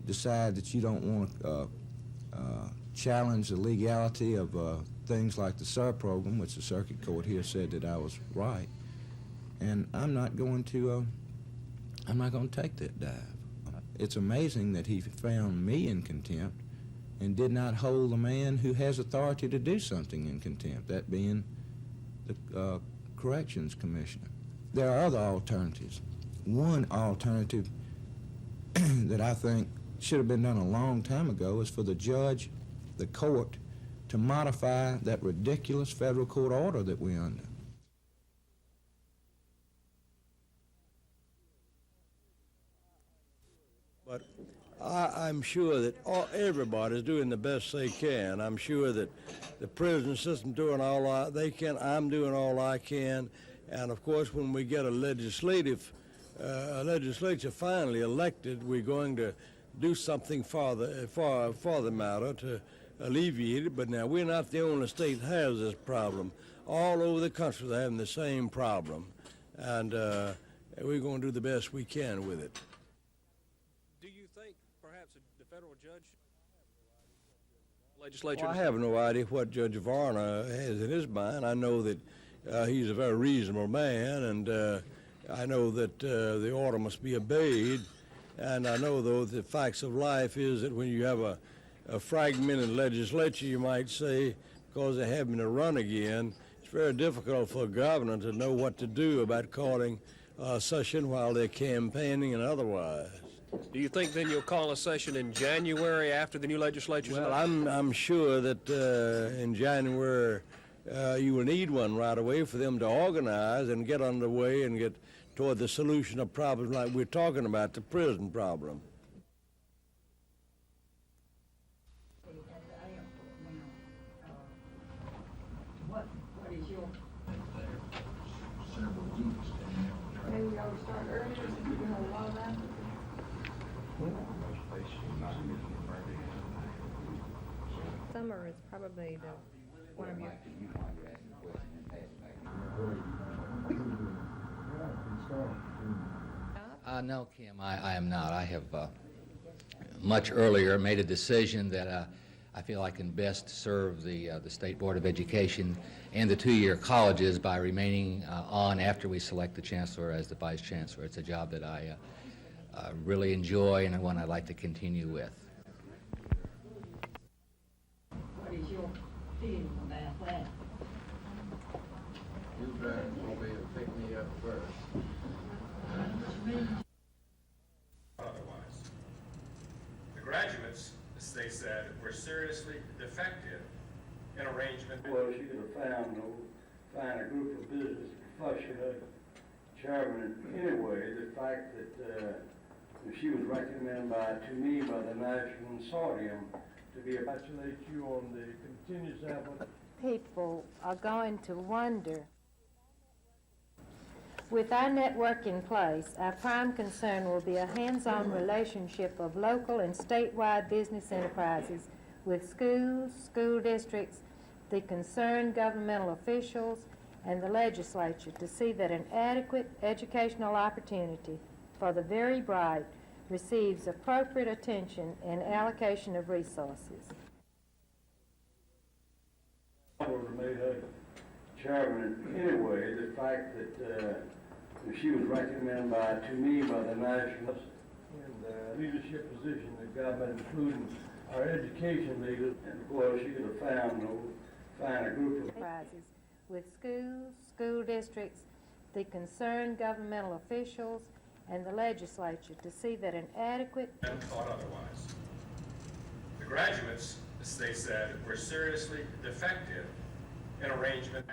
S3: decide that you don't want to challenge the legality of things like the SIR program, which the circuit court here said that I was right. And I'm not going to take that dive. It's amazing that he found me in contempt and did not hold the man who has authority to do something in contempt, that being the Corrections Commissioner. There are other alternatives. One alternative that I think should have been done a long time ago is for the judge, the court, to modify that ridiculous federal court order that we're under.
S4: But I'm sure that everybody's doing the best they can. I'm sure that the prison system's doing all they can. I'm doing all I can. And, of course, when we get a legislative legislature finally elected, we're going to do something for the matter to alleviate it. But now we're not the only state that has this problem. All over the country they're having the same problem, and we're going to do the best we can with it.
S20: Do you think perhaps the federal judge, legislature?
S4: Well, I have no idea what Judge Varner has in his mind. I know that he's a very reasonable man, and I know that the order must be obeyed. And I know, though, the facts of life is that when you have a fragmented legislature, you might say, because they're having to run again, it's very difficult for a governor to know what to do about calling a session while they're campaigning and otherwise.
S20: Do you think then you'll call a session in January after the new legislature?
S4: Well, I'm sure that in January you will need one right away for them to organize and get underway and get toward the solution of problems like we're talking about, the prison problem.
S1: What is your... Maybe we ought to start earlier since we're doing a lot of that.
S5: Summer is probably one of your...
S7: No, Kim, I am not. I have much earlier made a decision that I feel I can best serve the State Board of Education and the two-year colleges by remaining on after we select the chancellor as the vice chancellor. It's a job that I really enjoy and one I'd like to continue with.
S1: What is your feeling about that?
S3: You better gonna be to pick me up first.
S8: Otherwise. The graduates, as they said, were seriously defective in arrangement.
S4: Well, she could have find a group of business professional chairman anyway. The fact that she was recommended to me by the National Consortium to be congratulate you on the continuous effort.
S5: People are going to wonder. With our network in place, our prime concern will be a hands-on relationship of local and statewide business enterprises with schools, school districts, the concerned governmental officials, and the legislature to see that an adequate educational opportunity for the very bright receives appropriate attention and allocation of resources.
S4: Made her chairman anyway. The fact that she was recommended to me by the national and leadership position in the government, including our education leaders, and of course she could have find a group of
S5: enterprises with schools, school districts, the concerned governmental officials, and the legislature to see that an adequate
S8: And thought otherwise. The graduates, as they said, were seriously defective in arrangement.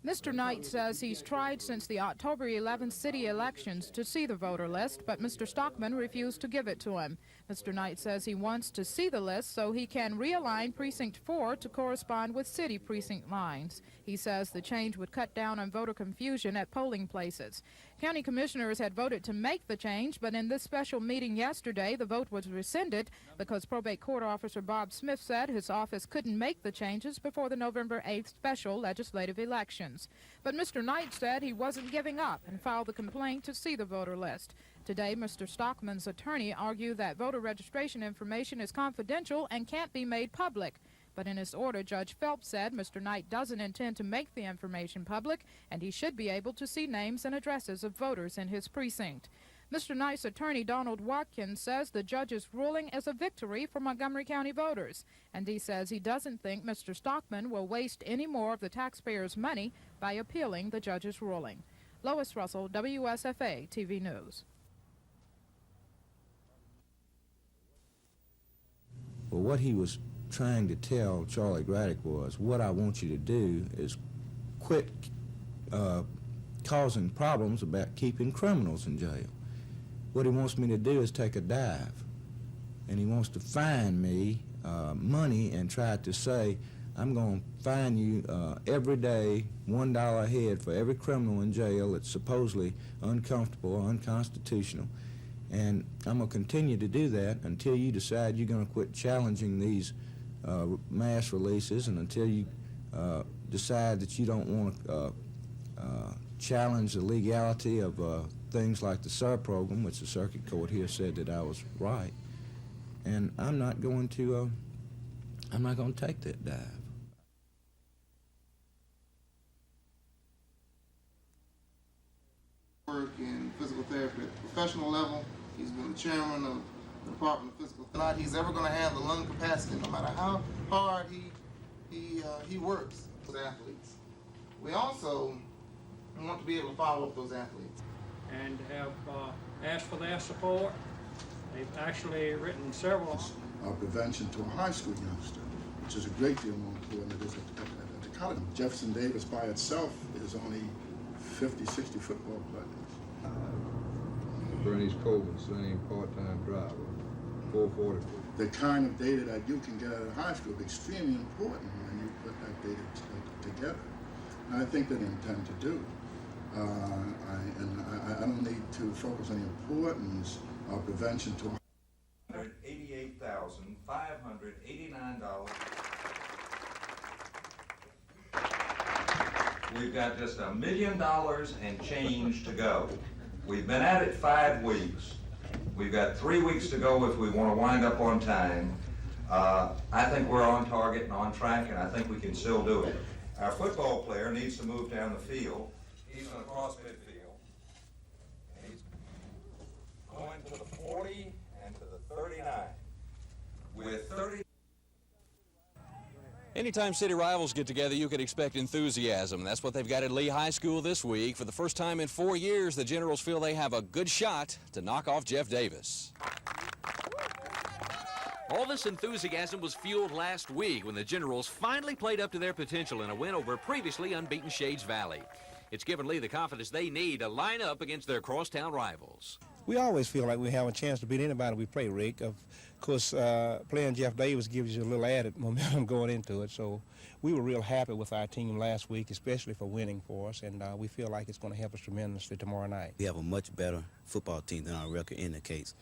S10: Mr. Knight says he's tried since the October 11th city elections to see the voter list, but Mr. Stockman refused to give it to him. Mr. Knight says he wants to see the list so he can realign Precinct 4 to correspond with city precinct lines. He says the change would cut down on voter confusion at polling places. County commissioners had voted to make the change, but in this special meeting yesterday, the vote was rescinded because probate court officer Bob Smith said his office couldn't make the changes before the November 8th special legislative elections. But Mr. Knight said he wasn't giving up and filed the complaint to see the voter list. Today, Mr. Stockman's attorney argued that voter registration information is confidential and can't be made public. But in his order, Judge Phelps said Mr. Knight doesn't intend to make the information public, and he should be able to see names and addresses of voters in his precinct. Mr. Knight's attorney, Donald Watkins, says the judge's ruling is a victory for Montgomery County voters, and he says he doesn't think Mr. Stockman will waste any more of the taxpayers' money by appealing the judge's ruling. Lois Russell, WSFA TV News.
S3: Well, what he was trying to tell Charlie Graddick was, what I want you to do is quit causing problems about keeping criminals in jail. What he wants me to do is take a dive, and he wants to fine me money and try to say, I'm going to fine you every day $1 a head for every criminal in jail that's supposedly uncomfortable or unconstitutional. And I'm going to continue to do that until you decide you're going to quit challenging these mass releases, and until you decide that you don't want to challenge the legality of things like the SIR program, which the circuit court here said that I was right. And I'm not going to take that dive.
S9: Work in physical therapy at the professional level. He's been the chairman of the Department of Physical Therapy. He's ever going to have the lung capacity, no matter how hard he works with athletes. We also want to be able to follow up those athletes.
S11: And have asked for their support. They've actually written several.
S12: Prevention to a high school youngster, which is a great deal more important than it is at the college. Jefferson Davis by itself is only 50, 60 football players.
S19: Bernice Colvin, same part-time driver, 440.
S12: The kind of data that you can get out of high school is extremely important when you put that data together. And I think that I intend to do. I don't need to focus on the importance of prevention to
S21: $188,589. We've got just $1 million and change to go. We've been at it 5 weeks. We've got 3 weeks to go if we want to wind up on time. I think we're on target and on track, and I think we can still do it. Our football player needs to move down the field. He's going to cross midfield. He's going to the 40 and to the 39. With 30.
S17: Anytime city rivals get together, you can expect enthusiasm. That's what they've got at Lee High School this week. For the first time in 4 years, the Generals feel they have a good shot to knock off Jeff Davis. All this enthusiasm was fueled last week when the Generals finally played up to their potential in a win over previously unbeaten Shades Valley. It's given Lee the confidence they need to line up against their crosstown rivals.
S22: We always feel like we have a chance to beat anybody we play, Rick. Of course, playing Jeff Davis gives you a little added momentum going into it. So we were real happy with our team last week, especially for winning for us, and we feel like it's going to help us tremendously tomorrow night.
S23: We have a much better football team than our record indicates.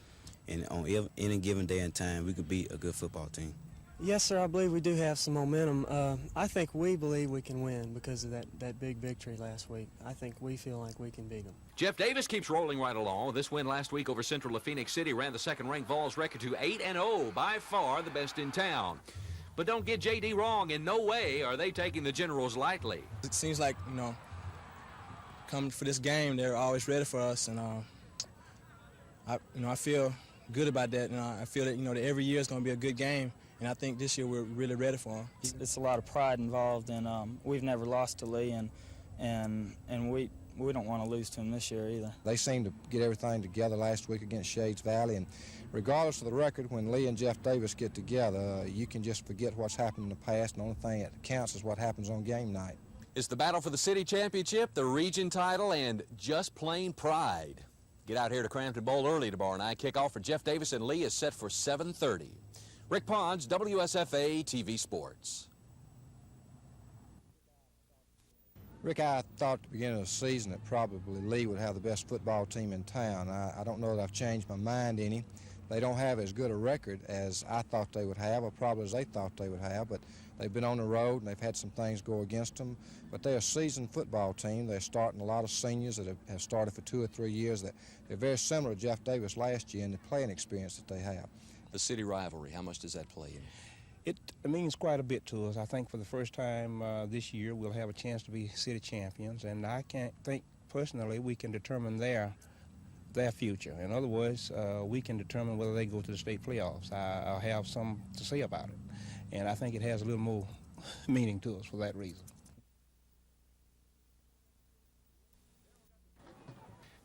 S23: And on any given day and time, we could beat a good football team.
S25: Yes, sir, I believe we do have some momentum. I think we believe we can win because of that big victory last week. I think we feel like we can beat them.
S17: Jeff Davis keeps rolling right along. This win last week over Central of Phoenix City ran the second-ranked Vols record to 8-0, by far the best in town. But don't get J.D. wrong, in no way are they taking the Generals lightly.
S26: It seems like, coming for this game, they're always ready for us, and I feel good about that, and I feel that that every year is going to be a good game. And I think this year we're really ready for them.
S27: It's a lot of pride involved, and we've never lost to Lee, and we don't want to lose to them this year either.
S30: They seemed to get everything together last week against Shades Valley, and regardless of the record, when Lee and Jeff Davis get together, you can just forget what's happened in the past, and the only thing that counts is what happens on game night.
S17: It's the battle for the city championship, the region title, and just plain pride. Get out here to Crampton Bowl early tomorrow night. Kickoff for Jeff Davis and Lee is set for 7:30. Rick Ponds, WSFA TV Sports.
S30: Rick, I thought at the beginning of the season that probably Lee would have the best football team in town. I don't know that I've changed my mind any. They don't have as good a record as I thought they would have, or probably as they thought they would have, but they've been on the road and they've had some things go against them. But they're a seasoned football team. They're starting a lot of seniors that have started for 2 or 3 years. They're very similar to Jeff Davis last year in the playing experience that they have.
S17: The city rivalry, how much does that play in?
S22: It means quite a bit to us. I think for the first time this year we'll have a chance to be city champions, and I can't think personally we can determine their future. In other words, we can determine whether they go to the state playoffs. I'll have some to say about it, and I think it has a little more meaning to us for that reason.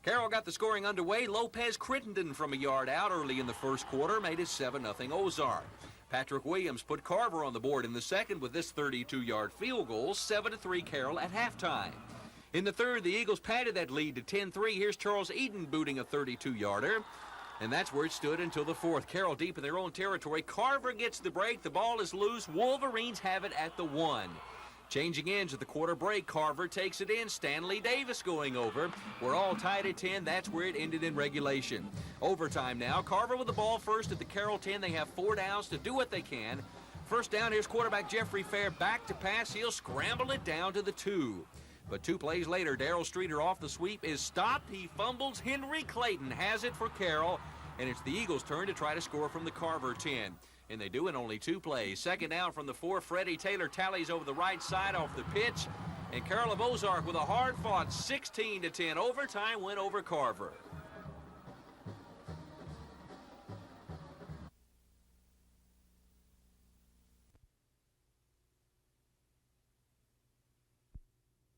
S17: Carroll got the scoring underway. Lopez Crittenden from a yard out early in the first quarter made it 7-0 Ozark. Patrick Williams put Carver on the board in the second with this 32-yard field goal, 7-3 Carroll at halftime. In the third, the Eagles padded that lead to 10-3. Here's Charles Eden booting a 32-yarder. And that's where it stood until the fourth. Carroll deep in their own territory. Carver gets the break. The ball is loose. Wolverines have it at the 1. Changing ends at the quarter break. Carver takes it in. Stanley Davis going over. We're all tied at 10. That's where it ended in regulation. Overtime now. Carver with the ball first at the Carroll 10. They have 4 downs to do what they can. First down, here's quarterback Jeffrey Fair back to pass. He'll scramble it down to the 2. But 2 plays later, Darryl Streeter off the sweep is stopped. He fumbles. Henry Clayton has it for Carroll. And it's the Eagles' turn to try to score from the Carver 10. And they do in only 2 plays. Second down from the 4. Freddie Taylor tallies over the right side off the pitch. And Carroll of Ozark with a hard-fought 16-10 overtime win over Carver.